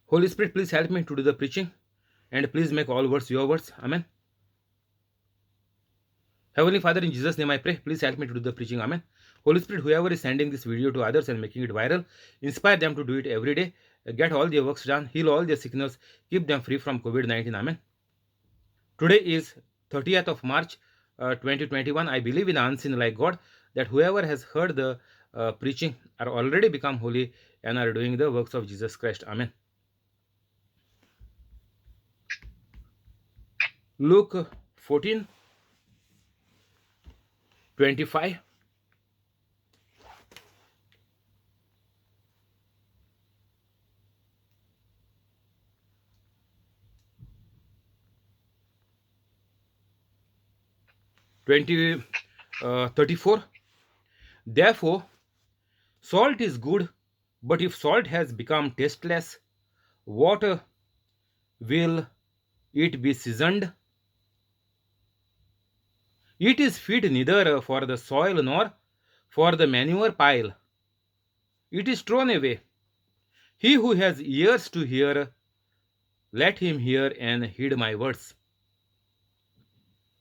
Holy Spirit, please help me to do the preaching, and please make all words your words. Amen. Heavenly Father, in Jesus' name I pray, please help me to do the preaching. Amen. Holy Spirit, whoever is sending this video to others and making it viral, inspire them to do it every day. Get all their works done, heal all their sickness, keep them free from COVID-19. Amen. Today is 30th of March 2021. I believe in unseen like God, that whoever has heard the preaching are already become holy and are doing the works of Jesus Christ. Amen. Luke 14:25. Twenty 34. Therefore, salt is good, but if salt has become tasteless, what will it be seasoned? It is fit neither for the soil nor for the manure pile. It is thrown away. He who has ears to hear, let him hear and heed my words.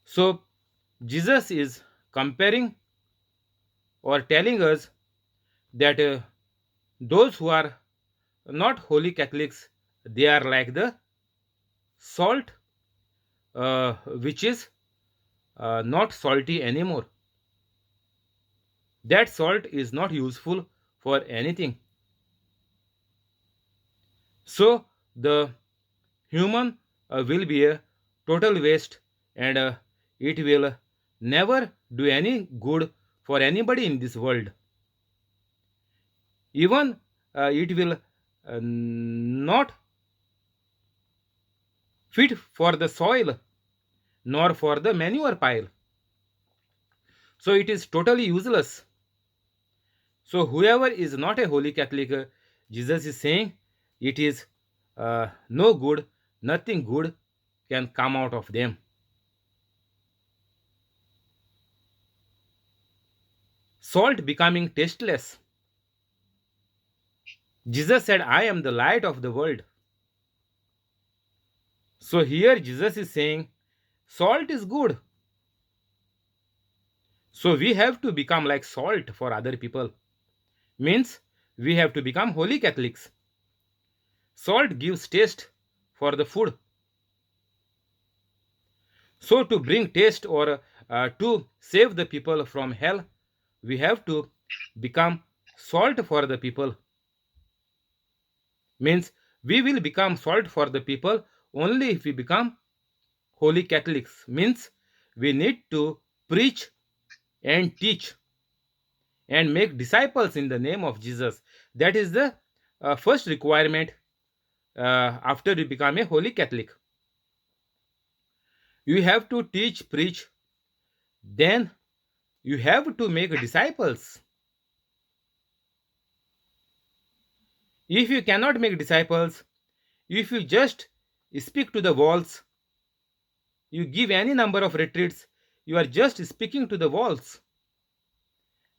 So, Jesus is comparing or telling us that those who are not holy Catholics, they are like the salt, which is not salty anymore. That salt is not useful for anything. So the human will be a total waste, and it will never do any good for anybody in this world. Even it will not fit for the soil nor for the manure pile. So it is totally useless. So whoever is not a holy Catholic, Jesus is saying it is no good, nothing good can come out of them. Salt becoming tasteless. Jesus said, I am the light of the world. So here Jesus is saying salt is good. So we have to become like salt for other people. Means we have to become holy Catholics. Salt gives taste for the food. So to bring taste or to save the people from hell, we have to become salt for the people. Means we will become salt for the people only if we become holy Catholics. Means we need to preach and teach and make disciples in the name of Jesus. That is the first requirement after you become a holy Catholic. You have to teach, preach, then you have to make disciples. If you cannot make disciples, if you just speak to the walls, you give any number of retreats, you are just speaking to the walls,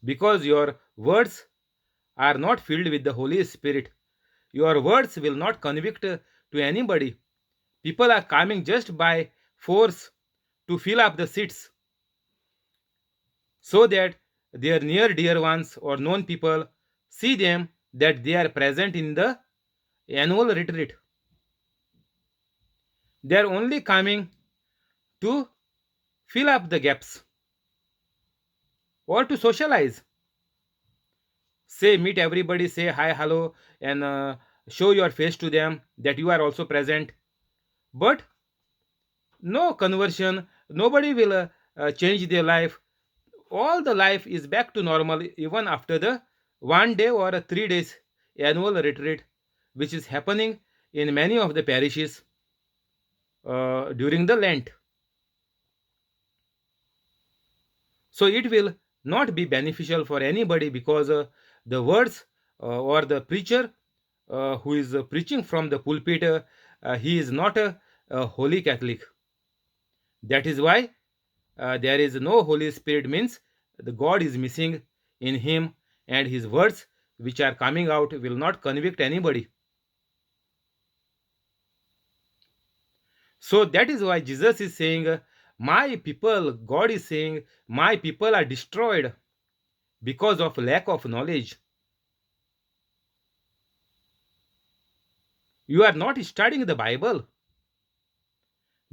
because your words are not filled with the Holy Spirit. Your words will not convict to anybody. People are coming just by force to fill up the seats, so that their near dear ones or known people see them that they are present in the annual retreat. They are only coming to fill up the gaps or to socialize. Say, meet everybody, say hi, hello, and show your face to them that you are also present. But no conversion, nobody will change their life. All the life is back to normal even after the 1 day or a 3 days annual retreat, which is happening in many of the parishes during the Lent. So it will not be beneficial for anybody, because the words or the preacher who is preaching from the pulpit, he is not a holy Catholic. That is why there is no Holy Spirit, means the God is missing in him, and his words which are coming out will not convict anybody. So that is why Jesus is saying, my people, God is saying, my people are destroyed because of lack of knowledge. You are not studying the Bible.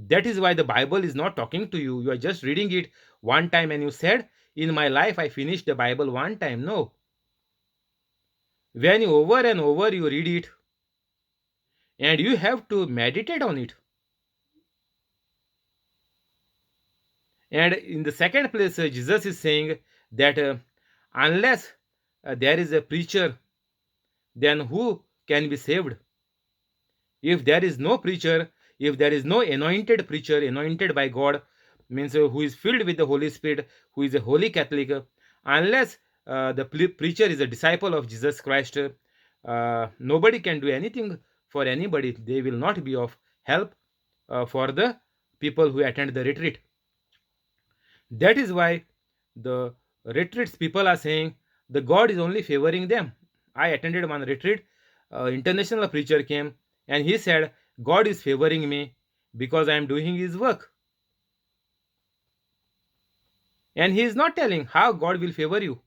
That is why the Bible is not talking to you. You are just reading it one time and you said, in my life, I finished the Bible one time. No. When you over and over you read it and you have to meditate on it. And in the second place, Jesus is saying that unless there is a preacher, then who can be saved? If there is no preacher, if there is no anointed preacher, anointed by God, means who is filled with the Holy Spirit, who is a holy Catholic, unless the preacher is a disciple of Jesus Christ, nobody can do anything for anybody. They will not be of help for the people who attend the retreat. That is why the retreats people are saying the God is only favoring them. I attended one retreat. International preacher came and he said, God is favoring me because I am doing his work. And he is not telling how God will favor you.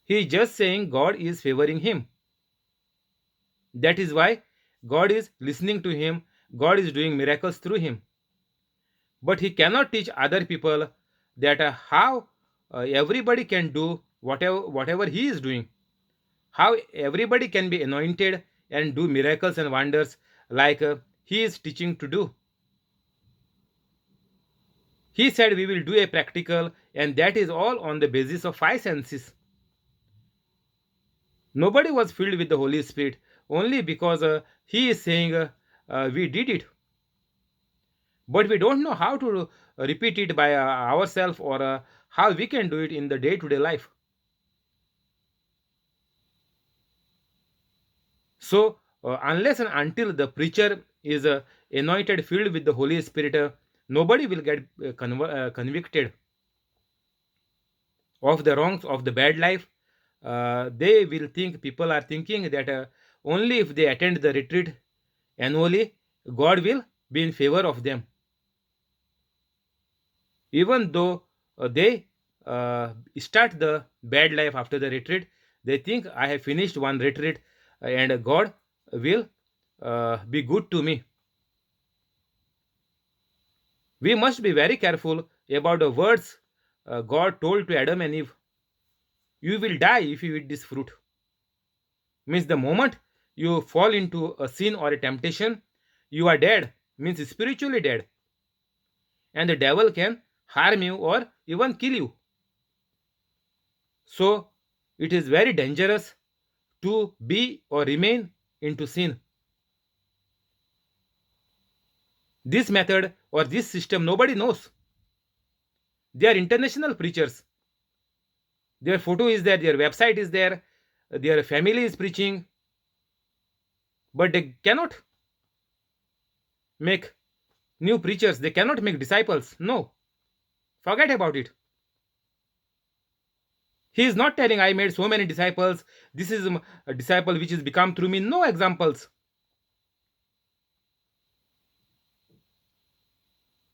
He is just saying God is favoring him. That is why God is listening to him. God is doing miracles through him. But he cannot teach other people that how everybody can do whatever he is doing, how everybody can be anointed and do miracles and wonders like he is teaching to do. He said we will do a practical, and that is all on the basis of five senses. Nobody was filled with the Holy Spirit only because he is saying we did it, but we don't know how to repeat it by ourselves, or how we can do it in the day to day life. So, unless and until the preacher is anointed, filled with the Holy Spirit, nobody will get convicted of the wrongs of the bad life. They will think, people are thinking that only if they attend the retreat annually, God will be in favor of them. Even though they start the bad life after the retreat, they think I have finished one retreat and God will be good to me. We must be very careful about the words God told to Adam and Eve. You will die if you eat this fruit. Means the moment you fall into a sin or a temptation, you are dead. Means spiritually dead. And the devil can harm you or even kill you. So it is very dangerous to be or remain into sin. This method or this system nobody knows. They are international preachers. Their photo is there, their website is there, their family is preaching, but they cannot make new preachers, they cannot make disciples. No, forget about it. He is not telling I made so many disciples, this is a disciple which is become through me. No examples.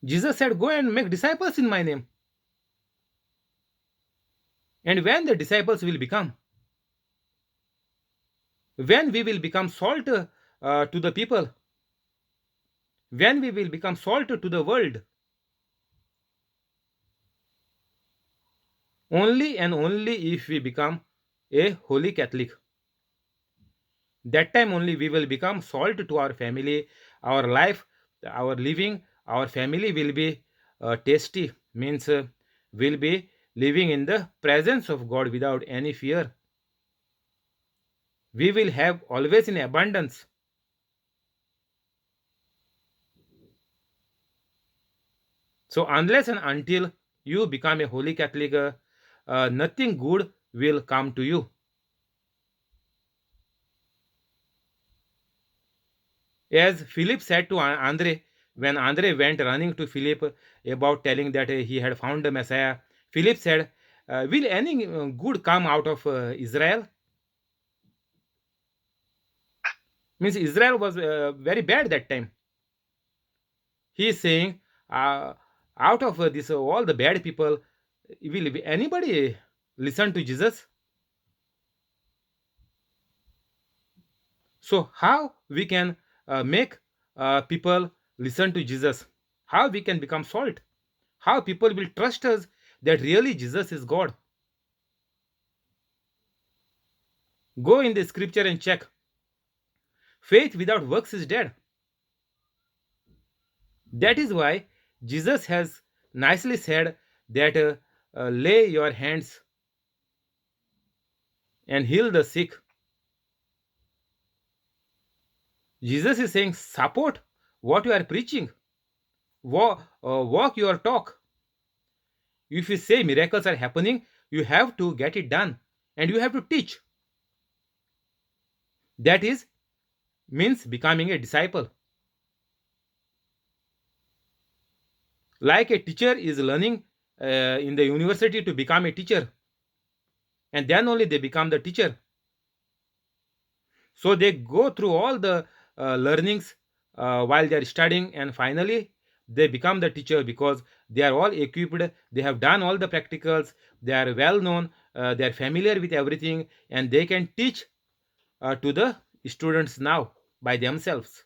Jesus said, go and make disciples in my name. And when the disciples will become, when we will become salt to the people, when we will become salt to the world, only and only if we become a holy Catholic. That time only we will become salt to our family, our life, our living, our family will be tasty, means will be living in the presence of God without any fear. We will have always in abundance. So unless and until you become a holy Catholic, nothing good will come to you. As Philip said to Andre, when Andre went running to Philip about telling that he had found the Messiah, Philip said, will any good come out of Israel? Means Israel was very bad that time. He is saying, uh, out of this all the bad people, will anybody listen to Jesus? So how we can make people listen to Jesus? How we can become salt? How people will trust us that really Jesus is God? Go in the scripture and check. Faith without works is dead. That is why Jesus has nicely said that lay your hands and heal the sick. Jesus is saying, support what you are preaching, walk your talk. If you say miracles are happening, you have to get it done and you have to teach. That is means becoming a disciple. Like a teacher is learning in the university to become a teacher, and then only they become the teacher. So they go through all the learnings while they are studying, and finally they become the teacher because they are all equipped, they have done all the practicals, they are well known, they are familiar with everything, and they can teach to the students now by themselves.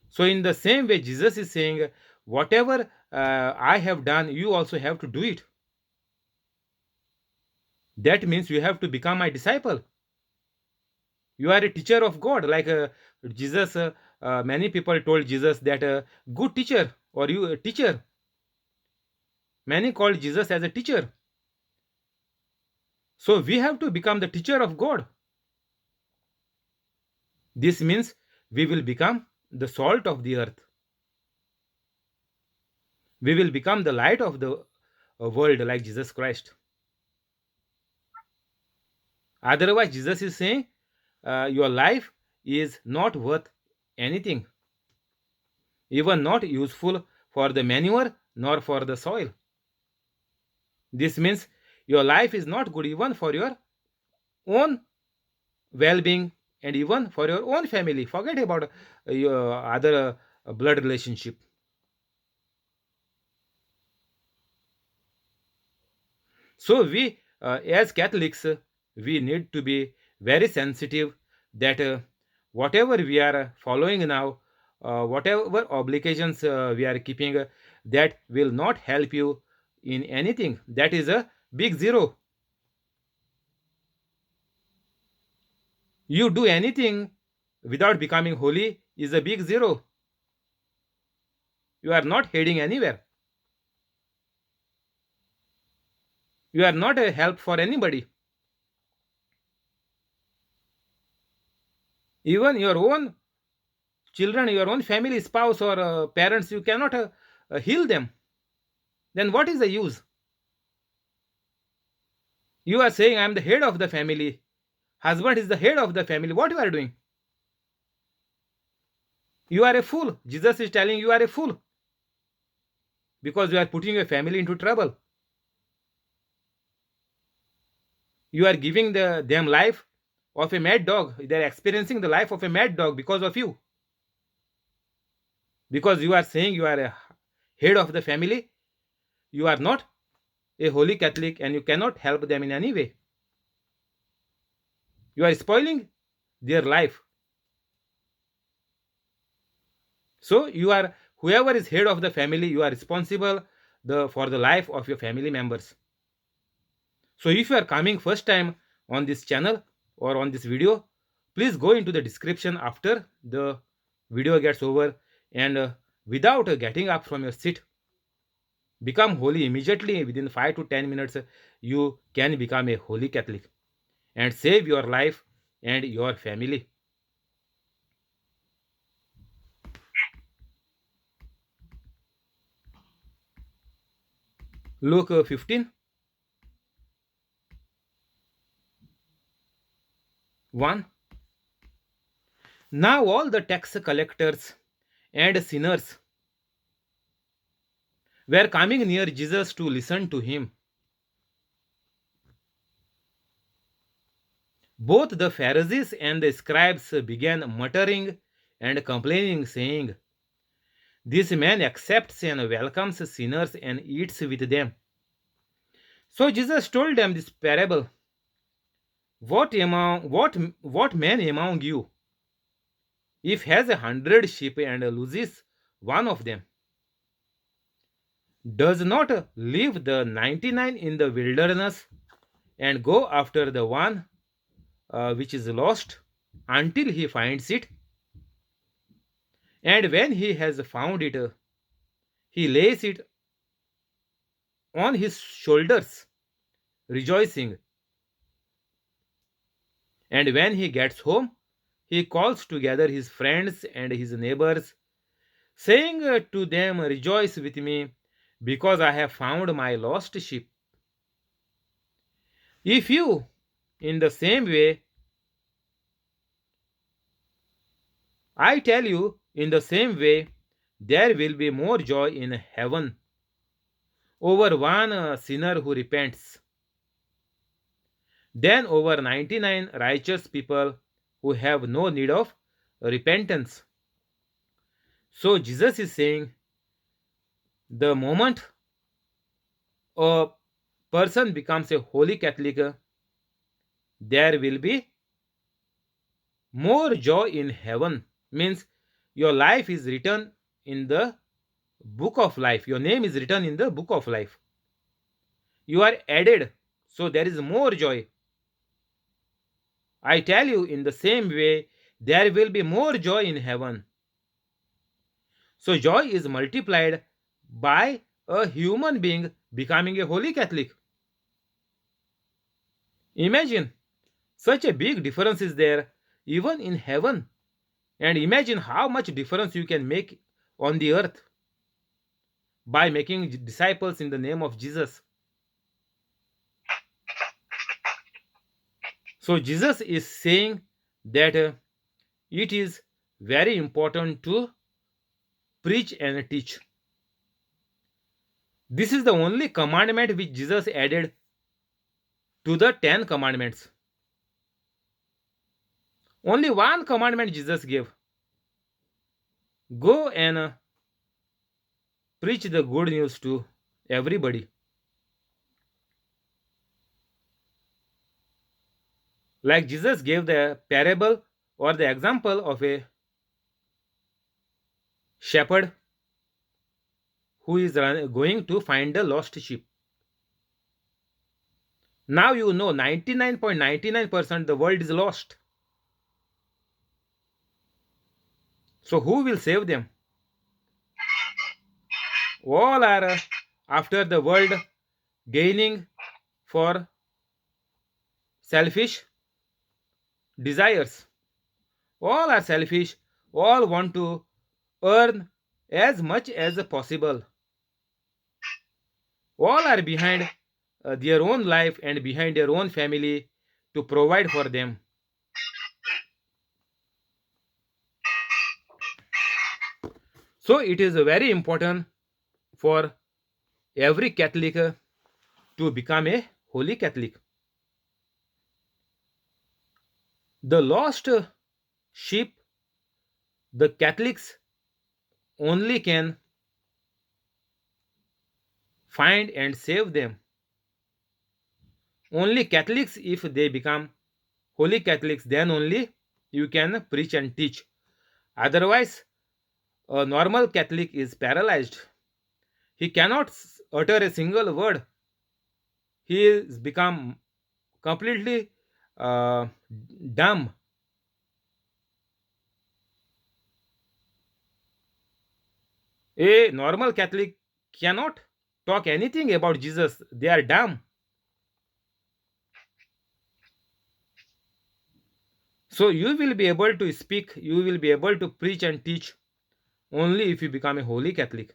So in the same way, Jesus is saying, whatever I have done, you also have to do it. That means you have to become my disciple. You are a teacher of God, like Jesus. Many people told Jesus that good teacher, or you a teacher. Many called Jesus as a teacher. So we have to become the teacher of God. This means we will become the salt of the earth. We will become the light of the world, like Jesus Christ. Otherwise, Jesus is saying your life is not worth anything, even not useful for the manure nor for the soil. This means your life is not good even for your own well being and even for your own family. Forget about your other blood relationship. So, we as Catholics, we need to be very sensitive that whatever we are following now, whatever obligations we are keeping, that will not help you in anything. That is a big zero. You do anything without becoming holy is a big zero. You are not heading anywhere. You are not a help for anybody. Even your own children, your own family, spouse, or parents, you cannot heal them. Then what is the use? You are saying, I am the head of the family. Husband is the head of the family. What you are doing? You are a fool. Jesus is telling you are a fool because you are putting your family into trouble. You are giving them life of a mad dog. They are experiencing the life of a mad dog because of you. Because you are saying you are a head of the family, you are not a holy Catholic and you cannot help them in any way. You are spoiling their life. So you are, whoever is head of the family, you are responsible for the life of your family members. So if you are coming first time on this channel or on this video, please go into the description after the video gets over, and without getting up from your seat, become holy immediately. Within 5 to 10 minutes, you can become a holy Catholic and save your life and your family. Luke 15, 1. Now all the tax collectors and sinners were coming near Jesus to listen to him. Both the Pharisees and the scribes began muttering and complaining, saying, "This man accepts and welcomes sinners and eats with them." So Jesus told them this parable: what man among you, if has 100 sheep and loses one of them, does not leave the 99 in the wilderness and go after the one which is lost until he finds it? And when he has found it, he lays it on his shoulders, rejoicing. And when he gets home, he calls together his friends and his neighbors, saying to them, "Rejoice with me, because I have found my lost sheep." If you, in the same way, I tell you, in the same way, there will be more joy in heaven over one sinner who repents than over 99 righteous people who have no need of repentance. So Jesus is saying, the moment a person becomes a holy Catholic, there will be more joy in heaven. Means your life is written in the book of life. Your name is written in the book of life. You are added, so there is more joy. I tell you, in the same way, there will be more joy in heaven. So joy is multiplied by a human being becoming a holy Catholic. Imagine such a big difference is there even in heaven. And imagine how much difference you can make on the earth by making disciples in the name of Jesus. So Jesus is saying that it is very important to preach and teach. This is the only commandment which Jesus added to the 10 commandments. Only one commandment Jesus gave: go and preach the good news to everybody. Like Jesus gave the parable or the example of a shepherd who is going to find the lost sheep. Now you know 99.99% the world is lost. So who will save them? All are after the world gaining for selfish desires. All are selfish. All want to earn as much as possible. All are behind their own life and behind their own family to provide for them. So it is very important for every Catholic to become a holy Catholic. The lost sheep, the Catholics only can find and save them. Only Catholics, if they become holy Catholics, then only you can preach and teach. Otherwise, a normal Catholic is paralyzed. He cannot utter a single word. He is become completely uh, dumb. A normal Catholic cannot talk anything about Jesus. They are dumb. So you will be able to speak, you will be able to preach and teach only if you become a holy Catholic.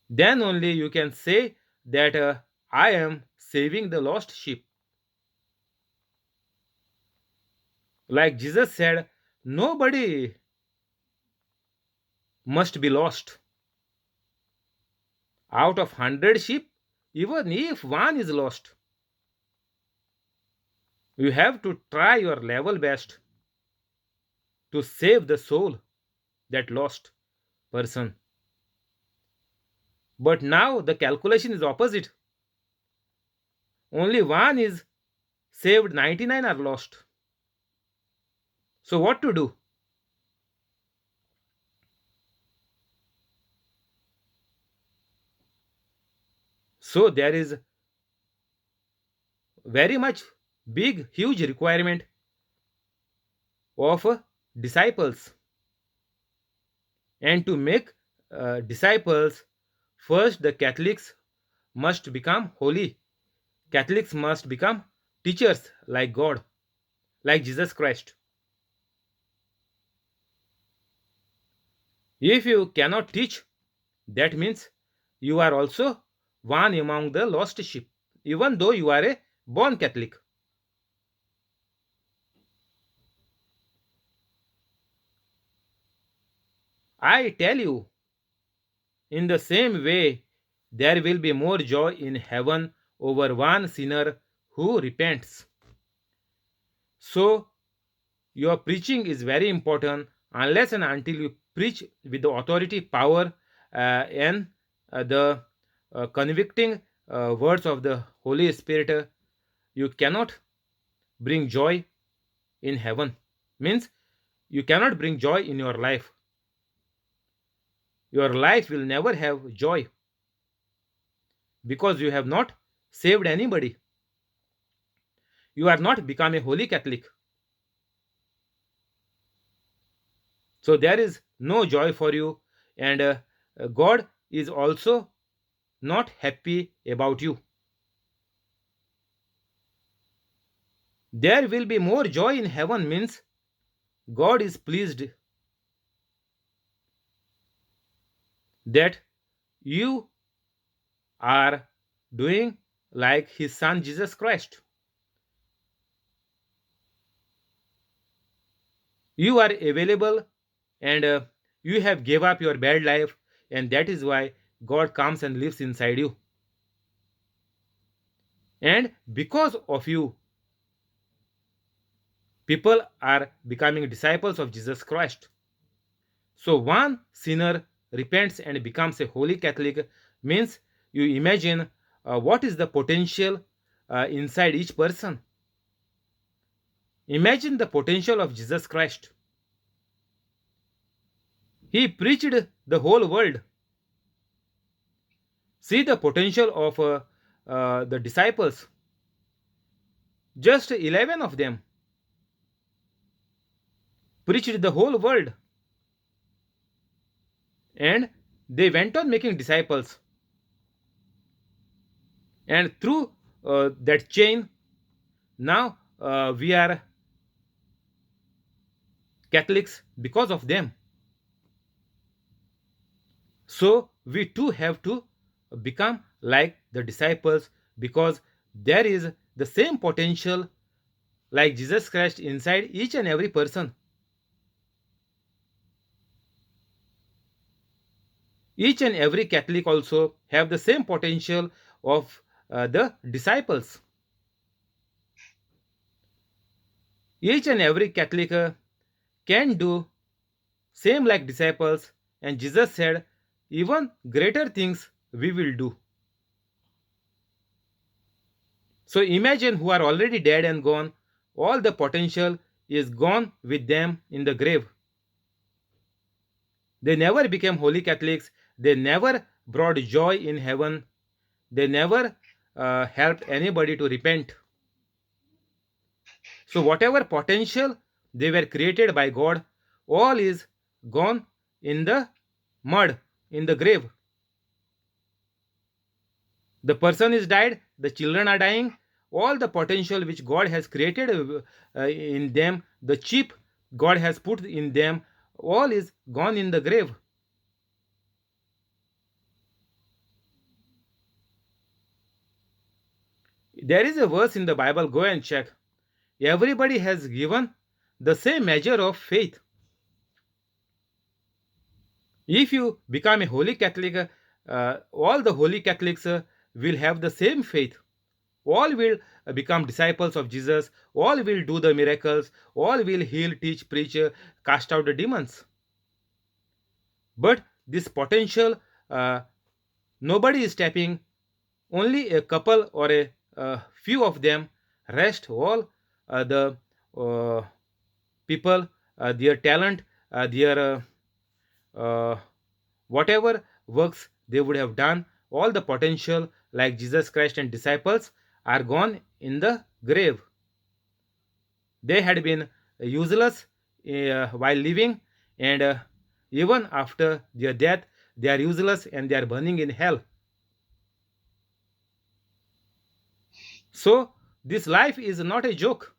Then only you can say that I am saving the lost sheep. Like Jesus said, nobody must be lost. Out of 100 sheep, even if one is lost, You have to try your level best to save the soul that lost person. But now the calculation is opposite. Only one is saved, 99 are lost. So what to do? So there is very much big huge requirement of disciples, and to make disciples, first the Catholics must become holy. Catholics must become teachers like God, like Jesus Christ. If you cannot teach, that means you are also one among the lost sheep, even though you are a born Catholic. I tell you, in the same way, there will be more joy in heaven over one sinner who repents. So, your preaching is very important. Unless and until you preach with the authority, power, and the convicting words of the Holy Spirit, you cannot bring joy in heaven. Means you cannot bring joy in your life. Your life will never have joy because you have not saved anybody. You are not become a holy Catholic. So there is no joy for you, and God is also not happy about you. There will be more joy in heaven means God is pleased that you are doing like his son Jesus Christ. You are available, and you have gave up your bad life, and that is why God comes and lives inside you. And because of you, people are becoming disciples of Jesus Christ. So one sinner repents and becomes a holy Catholic means you imagine what is the potential inside each person. Imagine the potential of Jesus Christ. He preached the whole world. See the potential of the disciples. Just 11 of them preached the whole world, and they went on making disciples. And through that chain, now we are Catholics because of them. So we too have to become like the disciples because there is the same potential like Jesus Christ inside each and every person. Each and every Catholic also have the same potential of the disciples. Each and every Catholic can do same like disciples, and Jesus said, even greater things we will do. So imagine who are already dead and gone, all the potential is gone with them in the grave. They never became holy Catholics, they never brought joy in heaven, they never helped anybody to repent. So, whatever potential they were created by God, all is gone in the mud, in the grave. The person is died, the children are dying, all the potential which God has created in them, the chip God has put in them, all is gone in the grave. There is a verse in the Bible, go and check. Everybody has given the same measure of faith. If you become a holy Catholic, all the holy Catholics will have the same faith. All will become disciples of Jesus. All will do the miracles. All will heal, teach, preach, cast out the demons. But this potential, uh, nobody is tapping. Only a couple or a few of them. Rest all the uh, people, their talent, their whatever works they would have done, all the potential like Jesus Christ and disciples are gone in the grave. They had been useless while living, and even after their death, they are useless and they are burning in hell. So, this life is not a joke.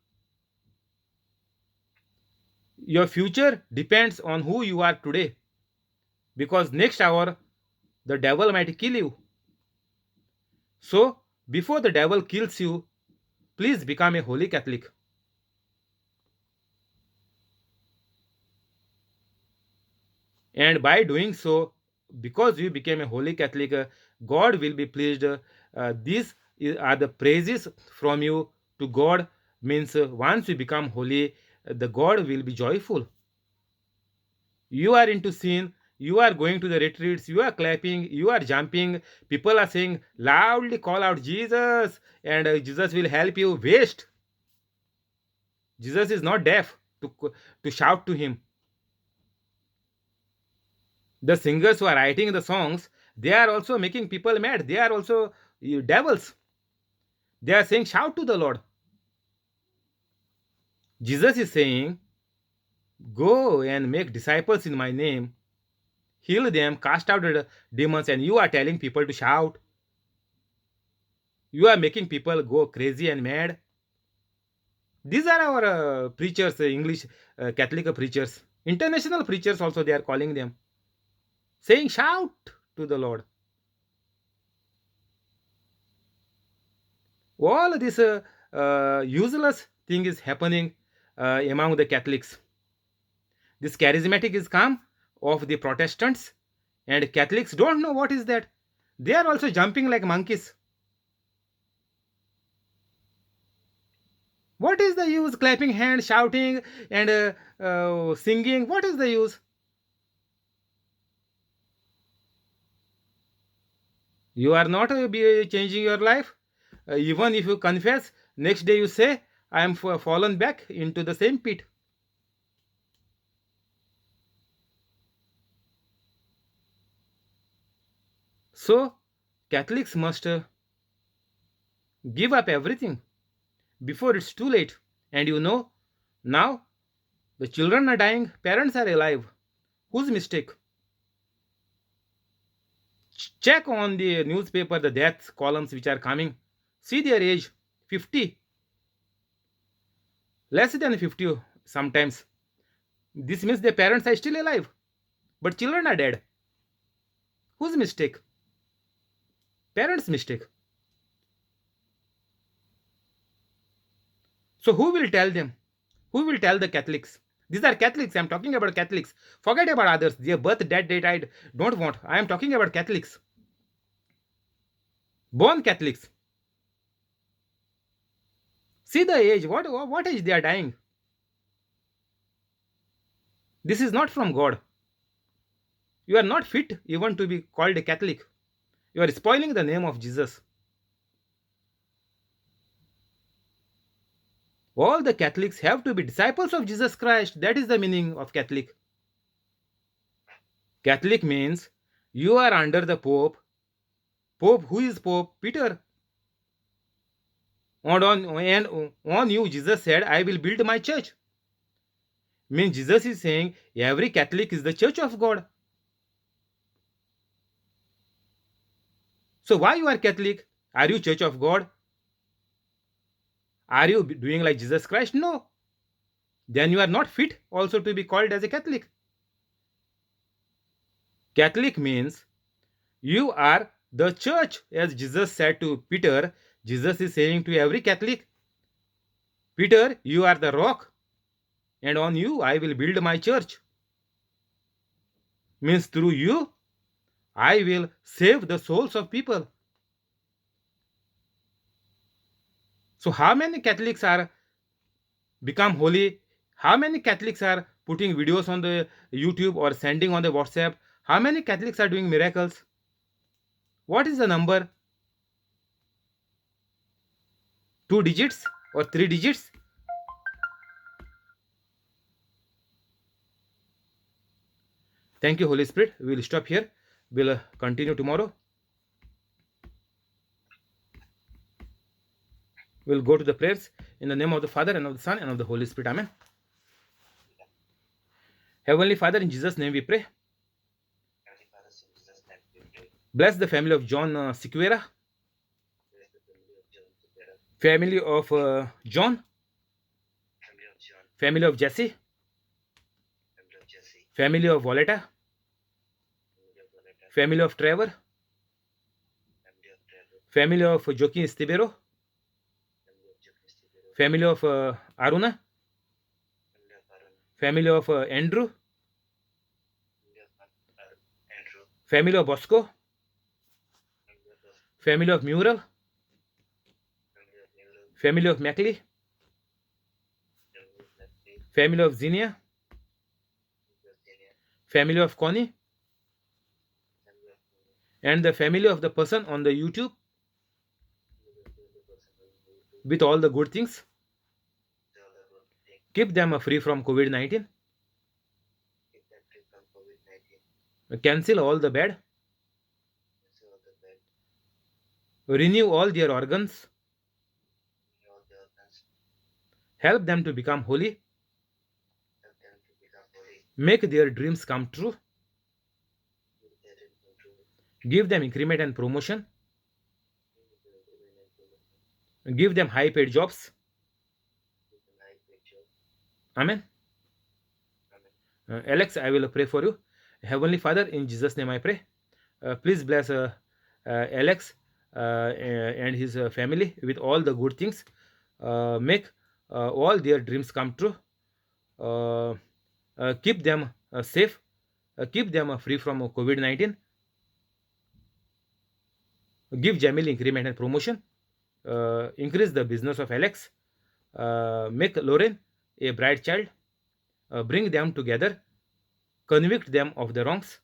Your future depends on who you are today, because next hour the devil might kill you. So, before the devil kills you, please become a holy Catholic. And by doing so, because you became a holy Catholic, God will be pleased. These are the praises from you to God. Means once you become holy, the God will be joyful. You are into sin. You are going to the retreats. You are clapping. You are jumping. People are saying loudly, call out Jesus, and Jesus will help you. Waste. Jesus is not deaf to shout to him. The singers who are writing the songs, they are also making people mad. They are also devils. They are saying shout to the Lord. Jesus is saying, go and make disciples in my name, heal them, cast out the demons, and you are telling people to shout. You are making people go crazy and mad. These are our preachers, English Catholic preachers, international preachers also, they are calling them, saying shout to the Lord. All this useless thing is happening among the Catholics. This charismatic is come of the Protestants, and Catholics don't know what is that. They are also jumping like monkeys. What is the use clapping hands, shouting, and singing? What is the use? You are not be changing your life. Even if you confess, next day you say, I am fallen back into the same pit. So, Catholics must give up everything before it's too late. And you know, now the children are dying, parents are alive. Whose mistake? Check on the newspaper the death columns which are coming. See their age 50, less than 50 sometimes. This means their parents are still alive, but children are dead. Whose mistake? Parents' mistake. So who will tell them? Who will tell the Catholics? These are Catholics. I'm talking about Catholics. Forget about others. Their birth, death date, I don't want. I am talking about Catholics. Born Catholics. See the age. What age they are dying? This is not from God. You are not fit even to be called a Catholic. You are spoiling the name of Jesus. All the Catholics have to be disciples of Jesus Christ. That is the meaning of Catholic. Catholic means you are under the Pope. Pope, who is Pope? Peter. And on you, Jesus said, I will build my church. Means Jesus is saying every Catholic is the church of God. So why you are Catholic? Are you church of God? Are you doing like Jesus Christ? No. Then you are not fit also to be called as a Catholic. Catholic means you are the church, as Jesus said to Peter. Jesus is saying to every Catholic, Peter, you are the rock, and on you I will build my church. Means through you, I will save the souls of people. So how many Catholics are become holy? How many Catholics are putting videos on the YouTube or sending on the WhatsApp? How many Catholics are doing miracles? What is the number? 2 digits or 3 digits? Thank you, Holy Spirit. We will stop here. We'll continue tomorrow. We'll go to the prayers in the name of the Father and of the Son and of the Holy Spirit. Amen. Heavenly Father, in Jesus' name we pray. Bless the family of John Sequeira, family of John, family of Jesse, family of Voletta, family of Trevor, family of Joaquin Estibero, family of Aruna, family of Andrew, family of Bosco, family of Mural, family of Mackley, family of Zinnia, family of Connie, and the family of the person on the YouTube with all the good things. Keep them free from COVID-19. Cancel all the bad. Renew all their organs. Help them to become holy. Make their dreams come true. Give them increment and promotion. Give them high paid jobs. Amen. Alex, I will pray for you. Heavenly Father, in Jesus' name I pray. Please bless Alex and his family with all the good things. Make all their dreams come true. Keep them safe. Keep them free from COVID-19. Give Jamil increment and promotion. Increase the business of Alex. Make Lauren a bright child. Bring them together. Convict them of the wrongs.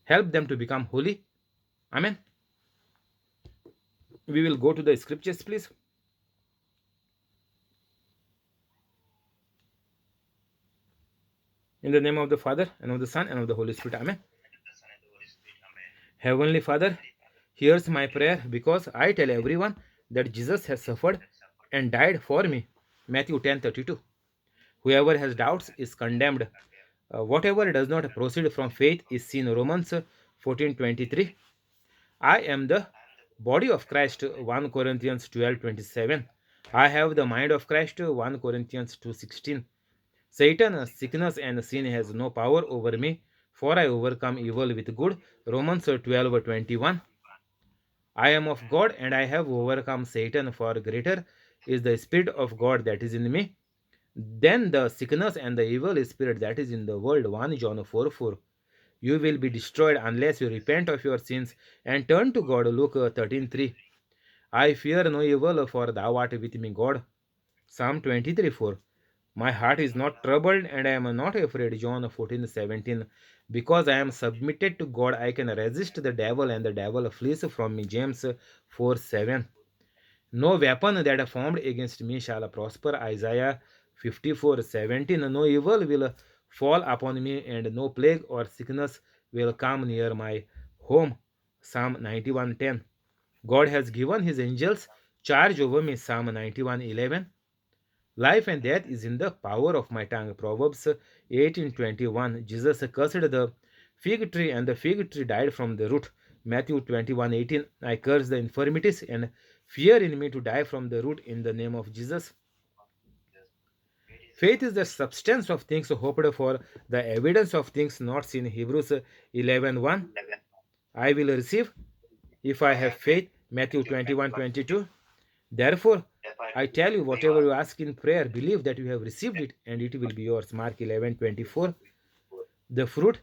Help them to become holy. Amen. We will go to the scriptures, please. In the name of the Father, and of the Son, and of the Holy Spirit. Amen. Heavenly Father, here's my prayer because I tell everyone that Jesus has suffered and died for me. Matthew 10:32. Whoever has doubts is condemned. Whatever does not proceed from faith is sin. Romans 14:23. I am the body of Christ. 1 Corinthians 12:27. I have the mind of Christ. 1 Corinthians 2:16. Satan, sickness, and sin has no power over me, for I overcome evil with good. Romans 12:21. I am of God, and I have overcome Satan, for greater is the Spirit of God that is in me than the sickness and the evil spirit that is in the world. 1 John 4:4. You will be destroyed unless you repent of your sins and turn to God. Luke 13:3. I fear no evil, for thou art with me, God. Psalm 23:4. My heart is not troubled, and I am not afraid. John 14:17. Because I am submitted to God, I can resist the devil, and the devil flees from me. James 4:7. No weapon that formed against me shall prosper. Isaiah 54:17. No evil will fall upon me, and no plague or sickness will come near my home. Psalm 91:10. God has given his angels charge over me. Psalm 91:11. Life and death is in the power of my tongue. Proverbs 18:21. Jesus cursed the fig tree, and the fig tree died from the root. Matthew 21:18. I curse the infirmities and fear in me to die from the root in the name of Jesus. Faith is the substance of things hoped for, the evidence of things not seen. Hebrews 11:1. I will receive if I have faith. Matthew 21:22. Therefore, I tell you, whatever you ask in prayer, believe that you have received it and it will be yours. Mark 11:24. The fruit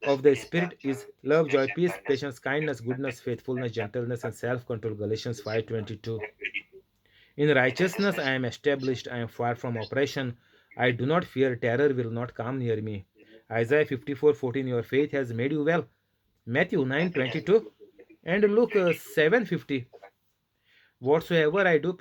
of the Spirit is love, joy, peace, patience, kindness, goodness, faithfulness, gentleness, and self-control. Galatians 5:22. In righteousness I am established, I am far from oppression. I do not fear, terror will not come near me. Isaiah 54:14. Your faith has made you well. Matthew 9:22. And Luke 7:50. Whatsoever I do,